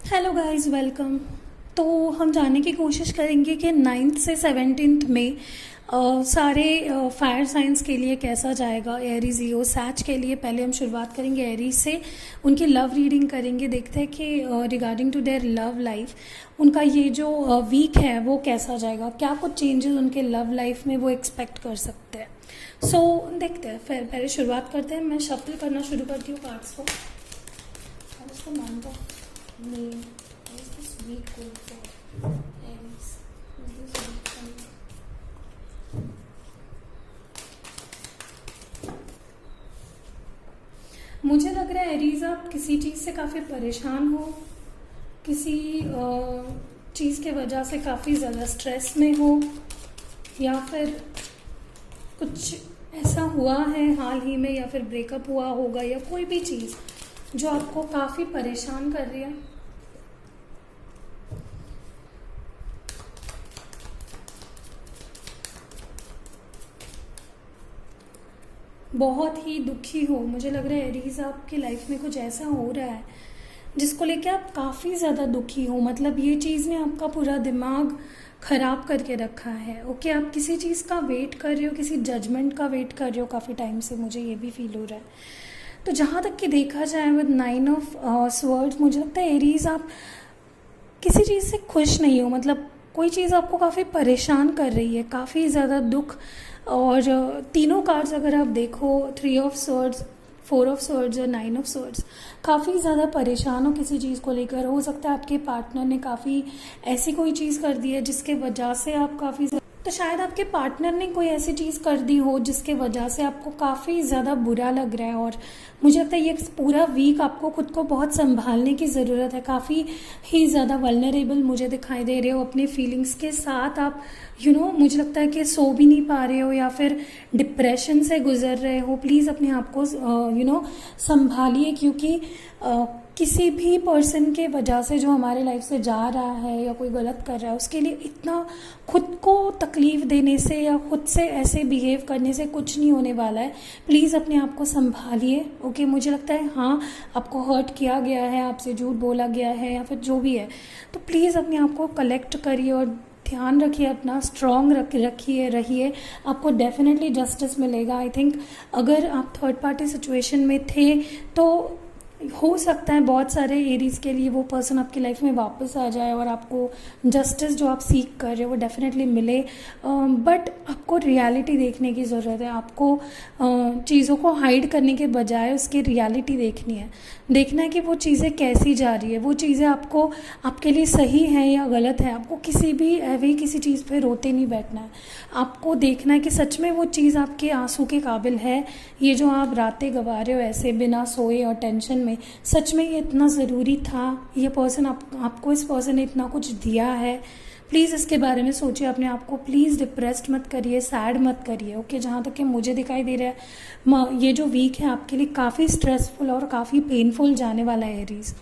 Hello guys, welcome. तो हम जानने की कोशिश करेंगे कि 9th से 17th में सारे फायर साइंस के लिए कैसा जाएगा। एरीज, लियो, सैच के लिए पहले हम शुरुआत करेंगे एरीज से। उनकी लव रीडिंग करेंगे, देखते हैं कि regarding to their love life उनका ये जो वीक है वो कैसा जाएगा, क्या कुछ चेंजेस उनके लव लाइफ में वो एक्सपेक्ट कर सकते हैं। सो देखते हैं, फिर पहले शुरुआत करते हैं। मैं शफल करना शुरू करती हूँ कार्ड्स को। May is this week good for Aries? Is this week for मुझे लग रहा है एरीज, आप किसी चीज़ से काफ़ी परेशान हो, किसी चीज़ के वजह से काफ़ी ज़्यादा स्ट्रेस में हो, या फिर कुछ ऐसा हुआ है हाल ही में, या फिर ब्रेकअप हुआ होगा, या कोई भी चीज़ जो आपको काफ़ी परेशान कर रही है। बहुत ही दुखी हो, मुझे लग रहा है एरीज आपकी लाइफ में कुछ ऐसा हो रहा है जिसको लेके आप काफ़ी ज़्यादा दुखी हो। मतलब ये चीज़ ने आपका पूरा दिमाग ख़राब करके रखा है। ओके, आप किसी चीज़ का वेट कर रहे हो, किसी जजमेंट का वेट कर रहे हो काफ़ी टाइम से, मुझे ये भी फील हो रहा है। तो जहाँ तक कि देखा जाए विद 9 ऑफ स्वर्ड्स, मुझे लगता है एरीज आप किसी चीज़ से खुश नहीं हो। मतलब कोई चीज़ आपको काफ़ी परेशान कर रही है, काफ़ी ज़्यादा दुख। और तीनों कार्ड्स अगर आप देखो, 3 ऑफ स्वर्ड्स, 4 ऑफ स्वर्ड्स और 9 ऑफ स्वर्ड्स, काफ़ी ज़्यादा परेशान हो किसी चीज़ को लेकर। हो सकता है आपके पार्टनर ने काफ़ी ऐसी कोई चीज़ कर दी है जिसके वजह से आप काफ़ी, तो शायद आपके पार्टनर ने कोई ऐसी चीज़ कर दी हो जिसके वजह से आपको काफ़ी ज़्यादा बुरा लग रहा है। और मुझे लगता है ये पूरा वीक आपको खुद को बहुत संभालने की ज़रूरत है। काफ़ी ही ज़्यादा वल्नरेबल मुझे दिखाई दे रहे हो अपने फीलिंग्स के साथ। आप मुझे लगता है कि सो भी नहीं पा रहे हो, या फिर डिप्रेशन से गुजर रहे हो। प्लीज़ अपने आप को संभालिए, क्योंकि किसी भी पर्सन के वजह से जो हमारे लाइफ से जा रहा है या कोई गलत कर रहा है, उसके लिए इतना खुद को तकलीफ़ देने से या खुद से ऐसे बिहेव करने से कुछ नहीं होने वाला है। प्लीज़ अपने आप को संभालिए। ओके, मुझे लगता है हाँ, आपको हर्ट किया गया है, आपसे झूठ बोला गया है, या फिर जो भी है, तो प्लीज़ अपने आप को कलेक्ट करिए और ध्यान रखिए, अपना स्ट्रॉन्ग रखिए, रहिए। आपको डेफिनेटली जस्टिस मिलेगा। आई थिंक अगर आप थर्ड पार्टी सिचुएशन में थे तो हो सकता है बहुत सारे एरीज के लिए वो पर्सन आपकी लाइफ में वापस आ जाए और आपको जस्टिस जो आप सीख कर रहे हो वो डेफिनेटली मिले। बट आपको रियलिटी देखने की ज़रूरत है। आपको चीज़ों को हाइड करने के बजाय उसकी रियलिटी देखनी है। देखना है कि वो चीज़ें कैसी जा रही है, वो चीज़ें आपको आपके लिए सही है या गलत है। आपको किसी भी किसी चीज़ पे रोते नहीं बैठना है। आपको देखना है कि सच में वो चीज़ आपके आंसू के काबिल है। ये जो आप रातें गंवा रहे हो ऐसे बिना सोए और टेंशन में, सच में ये इतना ज़रूरी था? ये पर्सन आपको इस पर्सन ने इतना कुछ दिया है? प्लीज़ इसके बारे में सोचिए अपने आप को। प्लीज़ डिप्रेस्ड मत करिए, सैड मत करिए। ओके, जहाँ तक कि मुझे दिखाई दे रहा है ये जो वीक है आपके लिए काफ़ी स्ट्रेसफुल और काफ़ी पेनफुल जाने वाला है एरीज।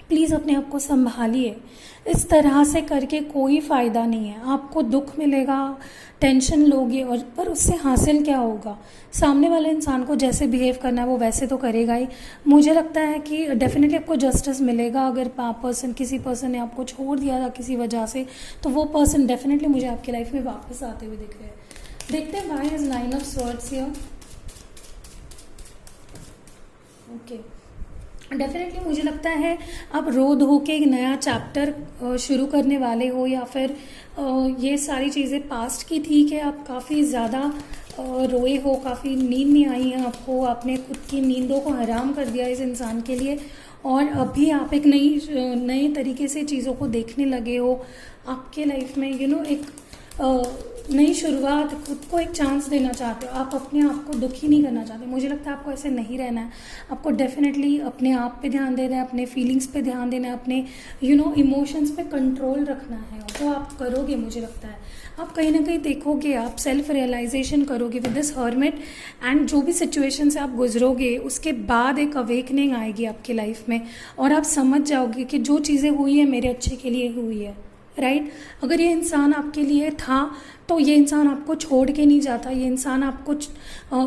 प्लीज़ अपने आप को संभालिए। इस तरह से करके कोई फ़ायदा नहीं है। आपको दुख मिलेगा, टेंशन लोगे, और पर उससे हासिल क्या होगा? सामने वाले इंसान को जैसे बिहेव करना है वो वैसे तो करेगा ही। मुझे लगता है कि डेफिनेटली आपको जस्टिस मिलेगा। अगर किसी पर्सन ने आपको छोड़ दिया था किसी वजह से, तो वो पर्सन डेफिनेटली मुझे आपकी लाइफ में वापस आते हुए दिख रहे हैं। देखते हैं why is 9 of swords here. Okay, definitely मुझे लगता है आप रो धो के एक नया चैप्टर शुरू करने वाले हो, या फिर ये सारी चीज़ें पास्ट की थी कि आप काफ़ी ज़्यादा रोए हो, काफ़ी नींद नहीं आई है आपको, आपने खुद की नींदों को हराम कर दिया इस इंसान के लिए, और अभी आप एक नए तरीके से चीज़ों को देखने लगे हो। आपके लाइफ में एक नई शुरुआत, खुद को एक चांस देना चाहते हो। आप अपने आप को दुखी नहीं करना चाहते। मुझे लगता है आपको ऐसे नहीं रहना है। आपको डेफिनेटली अपने आप पे ध्यान देना है, अपने फीलिंग्स पे ध्यान देना है, अपने इमोशंस पे कंट्रोल रखना है। तो आप करोगे, मुझे लगता है आप कहीं ना कहीं देखोगे, आप सेल्फ रियलाइजेशन करोगे विद दिस हर्मिट, एंड जो भी सिचुएशन से आप गुजरोगे उसके बाद एक अवेकनिंग आएगी आपकी लाइफ में, और आप समझ जाओगे कि जो चीज़ें हुई है मेरे अच्छे के लिए हुई है। राइट। अगर ये इंसान आपके लिए था तो ये इंसान आपको छोड़ के नहीं जाता, ये इंसान आपको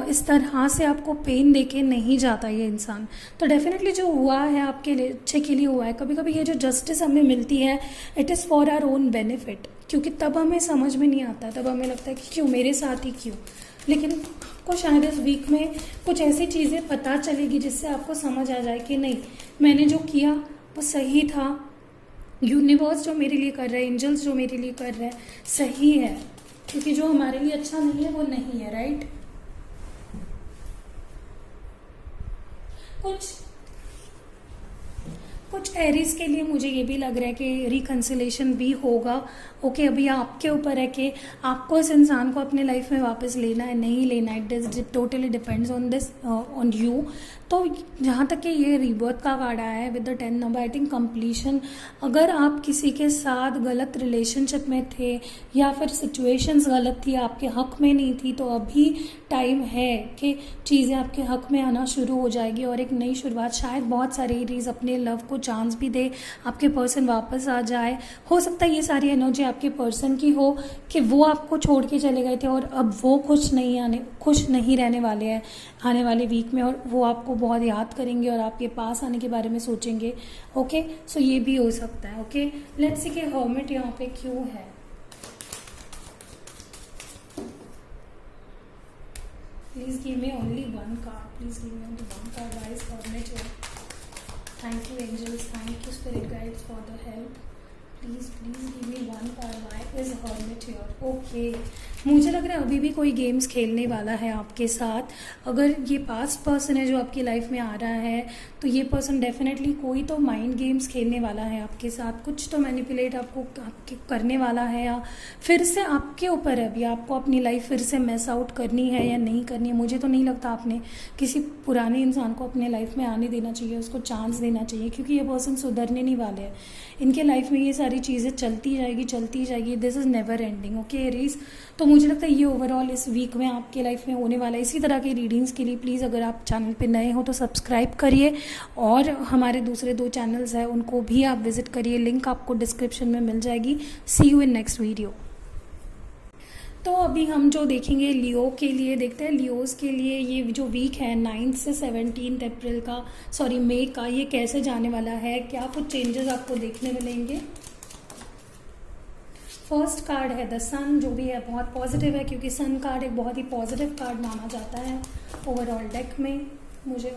इस तरह से आपको पेन दे के नहीं जाता ये इंसान। तो डेफिनेटली जो हुआ है आपके लिए अच्छे के लिए हुआ है। कभी कभी ये जो जस्टिस हमें मिलती है it is for our own benefit, क्योंकि तब हमें समझ में नहीं आता, तब हमें लगता है कि क्यों मेरे साथ ही क्यों। लेकिन आपको शायद इस वीक में कुछ ऐसी चीज़ें पता चलेगी जिससे आपको समझ आ जाए कि नहीं, मैंने जो किया वो सही था, यूनिवर्स जो मेरे लिए कर रहा है, एंजल्स जो मेरे लिए कर रहे हैं सही है, क्योंकि जो हमारे लिए अच्छा नहीं है वो नहीं है, राइट। कुछ एरीज के लिए मुझे ये भी लग रहा है कि रिकंसिलेशन भी होगा। ओके, अभी आपके ऊपर है कि आपको इस इंसान को अपने लाइफ में वापस लेना है नहीं लेना है, it totally depends on this on you. तो जहाँ तक कि ये रीबर्थ का कार्ड आया है with the 10 number, I think completion. अगर आप किसी के साथ गलत रिलेशनशिप में थे या फिर सिचुएशंस गलत थी, आपके हक में नहीं थी, तो अभी टाइम है कि चीज़ें आपके हक में आना शुरू हो जाएगी और एक नई शुरुआत। शायद बहुत सारे एरीज अपने लव को चांस भी दे, आपके पर्सन वापस आ जाए। हो सकता है ये सारी एनर्जी आपके पर्सन की हो कि वो आपको छोड़ के चले गए थे और अब वो खुश नहीं रहने वाले हैं आने वाले वीक में, और वो आपको बहुत याद करेंगे और आपके पास आने के बारे में सोचेंगे। ओके, सो ये भी हो सकता है। ओके, लेट्स सी कि हर्मिट यहाँ पे क्यों है। Please give me only one card, please give me only one card. Wise hermit है। Thank you angels, thank you spirit guides for the help. Please give me one card. Why is hermit here? Okay, मुझे लग रहा है अभी भी कोई games खेलने वाला है आपके साथ। अगर ये पास्ट पर्सन है जो आपकी लाइफ में आ रहा है तो ये पर्सन डेफिनेटली कोई तो माइंड गेम्स खेलने वाला है आपके साथ, कुछ तो मैनिपुलेट आपके करने वाला है, या फिर से आपके ऊपर है अभी आपको अपनी लाइफ फिर से मिस आउट करनी है या नहीं करनी है। मुझे तो नहीं लगता आपने किसी पुराने इंसान को अपने लाइफ में आने देना चाहिए, उसको चांस देना चाहिए, क्योंकि ये पर्सन सुधरने नहीं वाले हैं। इनके लाइफ में ये सारी चीज़ें चलती जाएगी। This is never ending. Okay Aries, तो मुझे लगता है ये ओवरऑल इस वीक में आपके लाइफ में होने वाला है। इसी तरह की रीडिंग्स के लिए प्लीज़ अगर आप चैनल पे नए हो तो सब्सक्राइब करिए, और हमारे दूसरे 2 चैनल्स हैं उनको भी आप विजिट करिए, लिंक आपको डिस्क्रिप्शन में मिल जाएगी। See you in next video. तो अभी हम जो देखेंगे लियो के लिए, देखते हैं लियोज के लिए ये जो वीक है 9 से 17 अप्रैल का, सॉरी मई का, ये कैसे जाने वाला है, क्या कुछ चेंजेस आपको देखने मिलेंगे। फर्स्ट कार्ड है द सन, जो भी है बहुत पॉजिटिव है, क्योंकि सन कार्ड एक बहुत ही पॉजिटिव कार्ड माना जाता है ओवरऑल डेक में। मुझे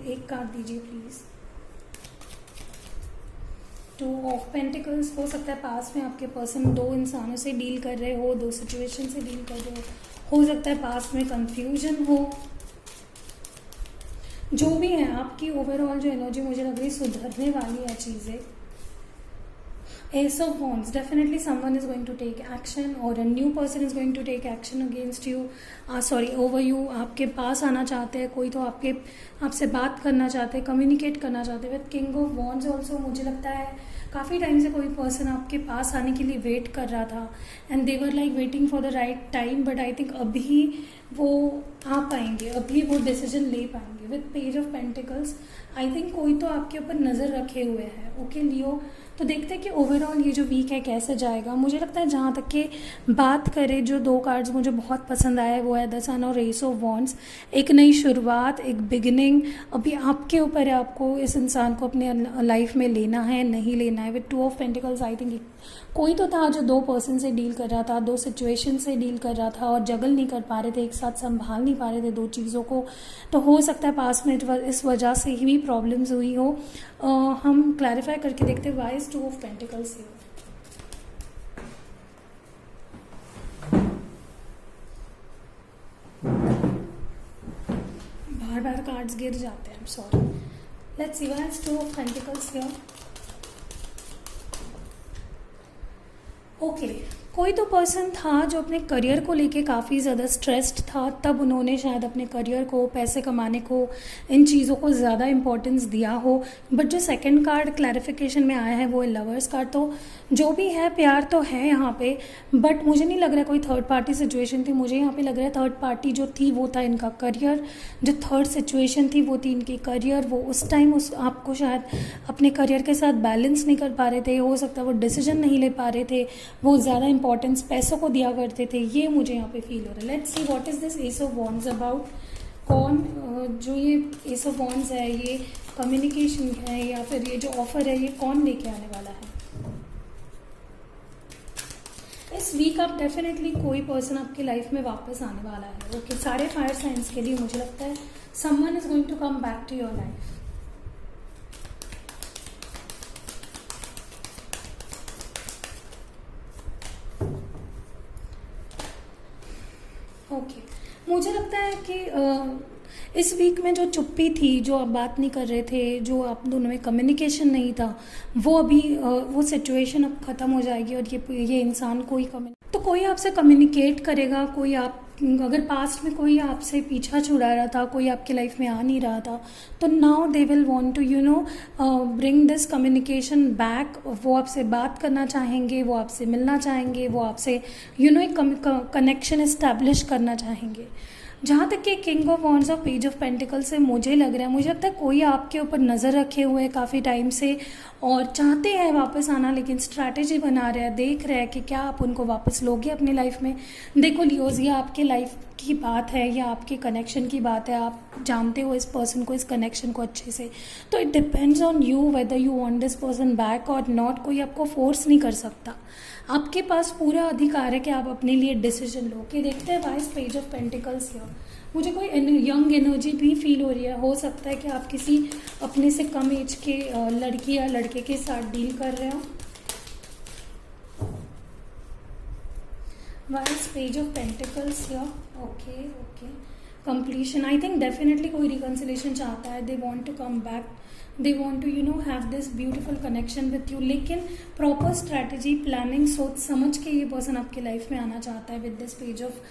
एक कार्ड दीजिए प्लीज़। 2 ऑफ पेंटिकल्स, हो सकता है पास में आपके पर्सन 2 इंसानों से डील कर रहे हो, 2 सिचुएशन से डील कर रहे हो सकता है पास में कंफ्यूजन हो। जो भी है आपकी ओवरऑल जो एनर्जी मुझे लग रही है सुधरने वाली है चीज़ें। Ace of Wands, definitely someone is going to take action or a new person is going to take action against you, over you। आपके पास आना चाहते हैं कोई, तो आपसे बात करना चाहते हैं, कम्युनिकेट करना चाहते हैं। With king of wands also मुझे लगता है काफ़ी टाइम से कोई पर्सन आपके पास आने के लिए वेट कर रहा था and they were like waiting for the right time, but I think अभी वो आ पाएंगे, अभी वो डिसीजन ले पाएंगे। With page of pentacles I think कोई तो आपके ऊपर नज़र रखे हुए है। ओके लियो, तो देखते हैं कि ओवरऑल ये जो वीक है कैसे जाएगा। मुझे लगता है जहाँ तक कि बात करें, जो 2 कार्ड्स मुझे बहुत पसंद आए वो है द सन और एस ऑफ वॉन्ड्स। एक नई शुरुआत, एक बिगिनिंग, अभी आपके ऊपर है आपको इस इंसान को अपने लाइफ में लेना है नहीं लेना है। With 2 of pentacles I think कोई तो था जो 2 पर्सन से डील कर रहा था, 2 सिचुएशन से डील कर रहा था और जगल नहीं कर पा रहे थे, एक साथ संभाल नहीं पा रहे थे 2 चीज़ों को। तो हो सकता है पास में इस वजह से ही प्रॉब्लम्स हुई हो। हम क्लैरिफाई करके देखते हैं why is 2 of pentacles here. बार कार्ड्स गिर जाते हैं, I am sorry. Let's see why is 2 of pentacles here. Okay, कोई तो पर्सन था जो अपने करियर को लेके काफ़ी ज़्यादा स्ट्रेस्ड था, तब उन्होंने शायद अपने करियर को, पैसे कमाने को, इन चीज़ों को ज़्यादा इम्पोर्टेंस दिया हो। बट जो सेकंड कार्ड क्लैरिफिकेशन में आया है वो है लवर्स कार्ड। तो जो भी है प्यार तो है यहाँ पे, बट मुझे नहीं लग रहा है कोई थर्ड पार्टी सिचुएशन थी। मुझे यहाँ पे लग रहा है थर्ड पार्टी जो थी वो था इनका करियर, जो थर्ड सिचुएशन थी वो थी इनकी करियर। वो उस टाइम आपको शायद अपने करियर के साथ बैलेंस नहीं कर पा रहे थे, हो सकता है वो डिसीजन नहीं ले पा रहे थे, वो ज़्यादा इंपॉर्टेंस पैसों को दिया करते थे। ये मुझे यहाँ पे फील हो रहा है। Let's see what is this S of wands about. कौन जो ये एस ऑफ वॉन्ड्स है, ये कम्युनिकेशन है या फिर ये जो ऑफर है, ये कौन लेके आने वाला है इस वीक? आप डेफिनेटली कोई पर्सन आपकी लाइफ में वापस आने वाला है। ओके, सारे फायर साइंस के लिए मुझे लगता है someone is going to come back to your life. Okay, मुझे लगता है कि इस वीक में जो चुप्पी थी, जो आप बात नहीं कर रहे थे, जो आप दोनों में कम्युनिकेशन नहीं था, वो अभी वो सिचुएशन अब ख़त्म हो जाएगी और ये इंसान कोई आपसे कम्युनिकेट करेगा। कोई आप, अगर पास्ट में कोई आपसे पीछा छुड़ा रहा था, कोई आपकी लाइफ में आ नहीं रहा था, तो now they will want to bring this communication back. वो आपसे बात करना चाहेंगे, वो आपसे मिलना चाहेंगे, वो आपसे एक कनेक्शन इस्टेब्लिश करना चाहेंगे। जहाँ तक कि किंग ऑफ वॉन्ड्स और पेज ऑफ पेंटिकल्स से मुझे लग रहा है, मुझे लगता है कोई आपके ऊपर नज़र रखे हुए है काफ़ी टाइम से और चाहते हैं वापस आना, लेकिन स्ट्रैटेजी बना रहे हैं, देख रहे हैं कि क्या आप उनको वापस लोगे अपनी लाइफ में। देखो लियोज, ये आपके लाइफ की बात है या आपके कनेक्शन की बात है। आप जानते हो इस पर्सन को, इस कनेक्शन को अच्छे से, तो it depends on you whether you want this person back और नॉट। कोई आपको फोर्स नहीं कर सकता, आपके पास पूरा अधिकार है कि आप अपने लिए डिसीजन लो। कि देखते हैं vice page of pentacles here, मुझे कोई यंग एनर्जी भी फील हो रही है। हो सकता है कि आप किसी अपने से कम एज के लड़की या लड़के के साथ डील कर रहे हो। Why's page of pentacles here, okay completion. I think definitely कोई रिकन्सिलेशन चाहता है। They want to come back, they want to have this beautiful connection with you, लेकिन प्रॉपर स्ट्रैटेजी, प्लानिंग, सोच समझ के ये पर्सन आपकी लाइफ में आना चाहता है। With this page of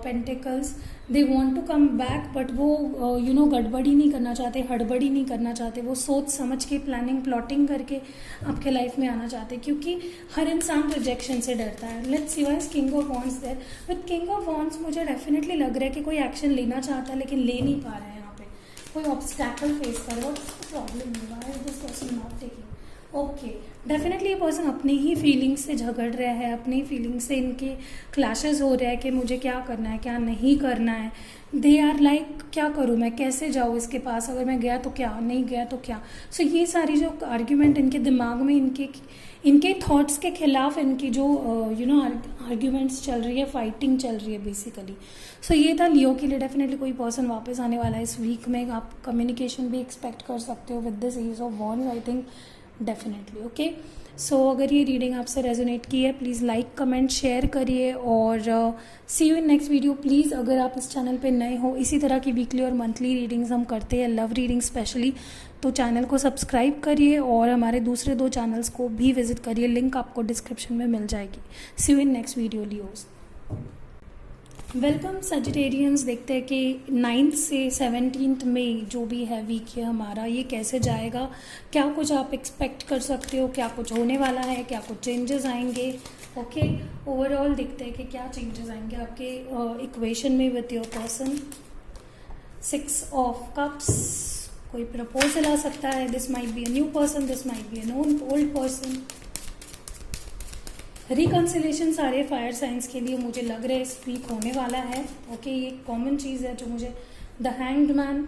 pentacles they want to come back, but वो गड़बड़ी नहीं करना चाहते, हड़बड़ी नहीं करना चाहते। वो सोच समझ के, प्लानिंग, प्लॉटिंग करके आपके लाइफ में आना चाहते हैं, क्योंकि हर इंसान रिजेक्शन से डरता है। Let's see why is king of wands there. With king of wands मुझे डेफिनेटली लग रहा है कि कोई एक्शन लेना चाहता है लेकिन ले नहीं पा रहा है। कोई ऑब्स्टैकल फेस कर रहा है, प्रॉब्लम हुआ है, this person not taking. Okay, definitely ये पर्सन अपनी ही फीलिंग्स से झगड़ रहा है, अपनी फीलिंग्स से इनके क्लैशेस हो रहे हैं कि मुझे क्या करना है, क्या नहीं करना है। दे आर लाइक, क्या करूँ मैं, कैसे जाऊँ इसके पास, अगर मैं गया तो क्या, नहीं गया तो क्या। सो ये सारी जो आर्ग्यूमेंट इनके दिमाग में, इनके थॉट्स के खिलाफ इनकी जो आर्ग्यूमेंट्स चल रही है, फाइटिंग चल रही है बेसिकली। सो ये था लियो के लिए। डेफिनेटली कोई पर्सन वापस आने वाला है इस वीक में। आप कम्युनिकेशन भी एक्सपेक्ट कर सकते हो with this ace of wands, I think definitely. Okay, so अगर ये रीडिंग आपसे रेजोनेट की है, प्लीज़ लाइक, कमेंट, शेयर करिए और see you in next video. Please अगर आप इस चैनल पे नए हो, इसी तरह की वीकली और मंथली रीडिंग्स हम करते हैं, लव रीडिंग स्पेशली, तो चैनल को सब्सक्राइब करिए और हमारे दूसरे 2 चैनल्स को भी विजिट करिए, लिंक आपको डिस्क्रिप्शन में मिल जाएगी। See you in next video Leos. Welcome Sagittarians. देखते हैं कि 9 से 17 मई जो भी है वीक है हमारा, ये कैसे जाएगा, क्या कुछ आप एक्सपेक्ट कर सकते हो, क्या कुछ होने वाला है, क्या कुछ चेंजेस आएंगे। ओके, ओवरऑल देखते हैं कि क्या चेंजेस आएंगे आपके इक्वेशन में with your person. 6 of cups, कोई प्रपोजल आ सकता है। This might be a new person, this might be a known old person. Reconciliation सारे फायर साइंस के लिए मुझे लग रहा है इस वीक होने वाला है। ओके, ये कॉमन चीज़ है जो मुझे, the hanged man,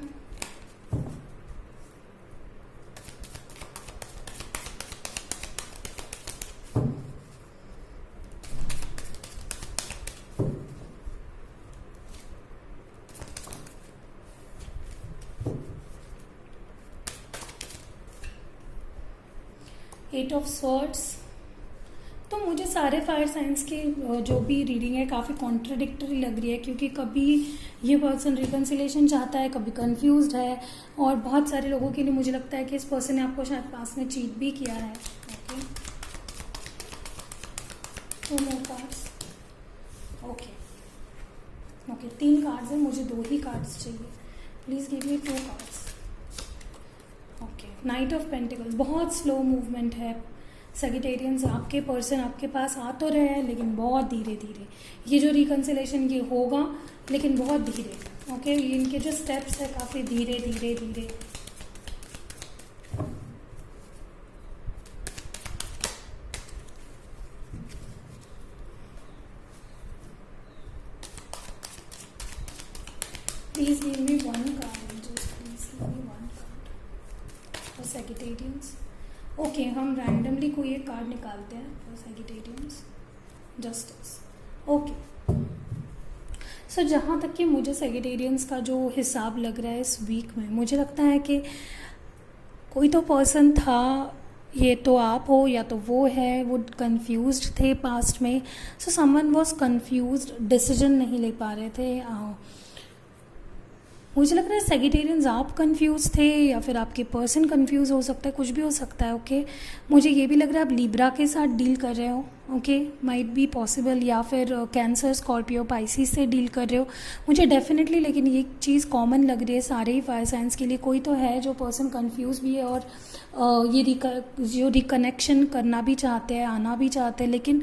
eight of swords. तो मुझे सारे फायर साइंस की जो भी रीडिंग है काफ़ी कॉन्ट्रडिक्टरी लग रही है, क्योंकि कभी ये पर्सन रिकन्सिलेशन चाहता है, कभी कंफ्यूज्ड है, और बहुत सारे लोगों के लिए मुझे लगता है कि इस पर्सन ने आपको शायद पास में चीट भी किया है। Okay, 2 more cards। 3 कार्ड्स हैं, मुझे 2 ही कार्ड्स चाहिए। Please give me 2 cards. Okay, night of pentacles, बहुत स्लो मूवमेंट है सैजिटेरियंस। आपके पर्सन आपके पास आ तो रहे हैं लेकिन बहुत धीरे धीरे। ये जो रिकन्सिलेशन ये होगा लेकिन बहुत धीरे। ओके, इनके जो स्टेप्स है काफ़ी धीरे धीरे धीरे। Please give me 1 card, just please give me 1 card for Sagittarians. Okay, हम रैंडमली कोई एक कार्ड निकालते हैं फॉर Sagittarians. जस्टिस। ओके, सो जहाँ तक कि मुझे Sagittarians का जो हिसाब लग रहा है इस वीक में, मुझे लगता है कि कोई तो पर्सन था, ये तो आप हो या तो वो है, वो कंफ्यूज्ड थे पास्ट में। So someone was confused, decision नहीं ले पा रहे थे। मुझे लग रहा है Sagittarians आप कंफ्यूज थे या फिर आपके पर्सन कंफ्यूज हो सकता है, कुछ भी हो सकता है। ओके, मुझे ये भी लग रहा है आप लिब्रा के साथ डील कर रहे हो। ओके, माइट बी पॉसिबल, या फिर कैंसर, स्कॉर्पियो, पाइसिस से डील कर रहे हो मुझे डेफिनेटली। लेकिन ये चीज़ कॉमन लग रही है सारे ही फायर साइंस के लिए। कोई तो है जो पर्सन कंफ्यूज भी है और ये जो रिकनेक्शन करना भी चाहते हैं, आना भी चाहते हैं, लेकिन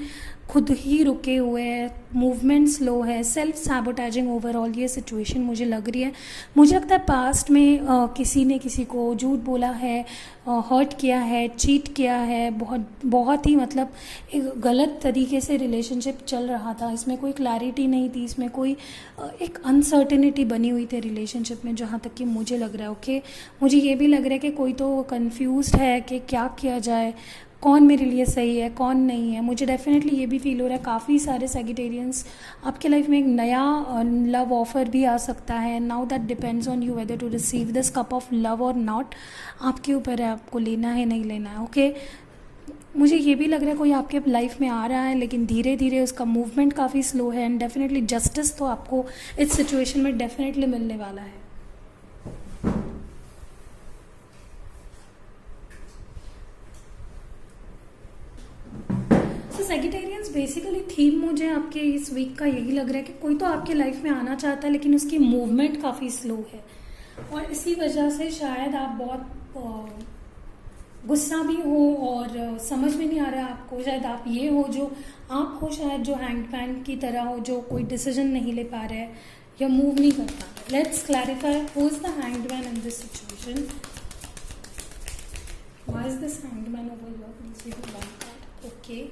खुद ही रुके हुए हैं, मूवमेंट स्लो है, सेल्फ सैबोटाइजिंग ओवरऑल ये सिचुएशन मुझे लग रही है। मुझे लगता है पास्ट में किसी ने किसी को झूठ बोला है, हर्ट किया है, चीट किया है, बहुत ही मतलब एक गलत तरीके से रिलेशनशिप चल रहा था। इसमें कोई क्लैरिटी नहीं थी, इसमें कोई एक अनसर्टेनिटी बनी हुई थी रिलेशनशिप में, जहाँ तक कि मुझे लग रहा है। ओके, मुझे ये भी लग रहा है कि कोई तो कंफ्यूज्ड है कि क्या किया जाए, कौन मेरे लिए सही है, कौन नहीं है। मुझे डेफिनेटली ये भी फील हो रहा है काफ़ी सारे Sagittarians आपके लाइफ में एक नया लव ऑफर भी आ सकता है। Now that depends on you whether to receive this cup of love और नॉट। आपके ऊपर है, आपको लेना है नहीं लेना है। ओके, मुझे ये भी लग रहा है कोई आपके लाइफ में आ रहा है लेकिन धीरे धीरे उसका मूवमेंट काफ़ी स्लो है। एंड डेफिनेटली जस्टिस तो आपको इस सिचुएशन में डेफिनेटली मिलने वाला है। Sagittarians बेसिकली थीम मुझे आपके इस वीक का यही लग रहा है कि कोई तो आपके लाइफ में आना चाहता है लेकिन उसकी मूवमेंट काफ़ी स्लो है और इसी वजह से शायद आप बहुत गुस्सा भी हो और समझ में नहीं आ रहा है आपको। शायद आप ये हो जो आप हो, शायद जो हैंगमैन की तरह हो, जो कोई डिसीजन नहीं ले पा रहे हैं या मूव नहीं कर पा रहे। Let's clarify who is the hangman in this situation. Why is this hangman over here? Please give me one card. Okay,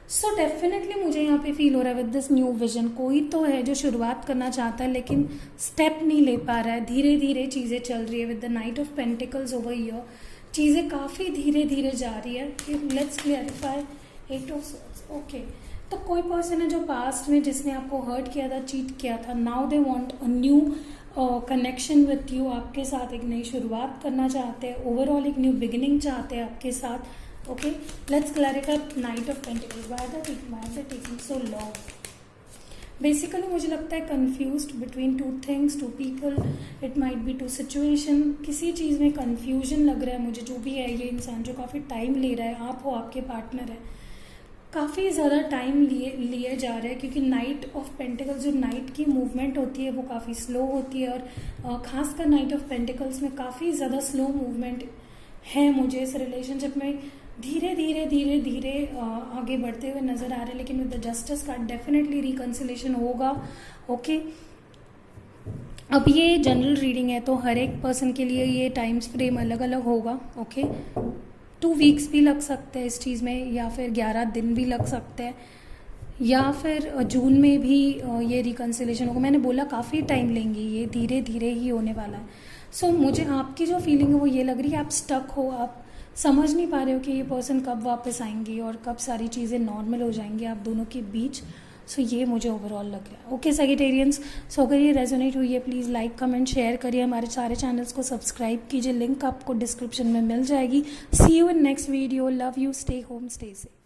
so definitely मुझे यहाँ पे फील हो रहा है विद दिस न्यू विजन कोई तो है जो शुरुआत करना चाहता है लेकिन स्टेप नहीं ले पा रहा है। धीरे धीरे चीज़ें चल रही है with the night of pentacles over here. चीज़ें काफ़ी धीरे धीरे जा रही है। Let's clarify 8 of swords. Okay, तो कोई पर्सन है जो पास्ट में जिसने आपको हर्ट किया था, चीट किया था, now they want a new connection with you. आपके साथ एक नई शुरुआत करना चाहते हैं, ओवरऑल एक न्यू बिगिनिंग चाहते हैं आपके साथ। Okay, let's clarify Knight of Pentacles. Why are they taking so long? Basically मुझे लगता है confused between two things, two people. It might be two situation. किसी चीज़ में confusion लग रहा है मुझे। जो भी है ये इंसान जो काफ़ी टाइम ले रहा है, आप हो, आपके पार्टनर है, काफ़ी ज़्यादा टाइम लिए जा रहे हैं क्योंकि नाइट ऑफ पेंटिकल्स जो नाइट की मूवमेंट होती है वो काफ़ी स्लो होती है और ख़ासकर नाइट ऑफ पेंटिकल्स में काफ़ी ज़्यादा स्लो मूवमेंट है मुझे इस रिलेशनशिप में। धीरे धीरे धीरे धीरे आगे बढ़ते हुए नज़र आ रहे हैं लेकिन with the justice card definitely reconciliation होगा। ओके, अब ये जनरल रीडिंग है तो हर एक पर्सन के लिए ये टाइम फ्रेम अलग अलग होगा। ओके, 2 वीक्स भी लग सकते हैं इस चीज़ में, या फिर 11 दिन भी लग सकते हैं, या फिर जून में भी ये रिकन्सिलेशन होगा। मैंने बोला काफ़ी टाइम लेंगे, ये धीरे धीरे ही होने वाला है। सो मुझे आपकी जो फीलिंग है वो ये लग रही है आप स्टक हो, आप समझ नहीं पा रहे हो कि ये पर्सन कब वापस आएंगे और कब सारी चीज़ें नॉर्मल हो जाएंगी आप दोनों के बीच। सो ये मुझे ओवरऑल लग रहा है। ओके Sagittarians, सो अगर ये रेजोनेट हुई है प्लीज़ लाइक कमेंट शेयर करिए, हमारे सारे चैनल्स को सब्सक्राइब कीजिए, लिंक आपको डिस्क्रिप्शन में मिल जाएगी। See you in next video. Love you, stay home, stay safe.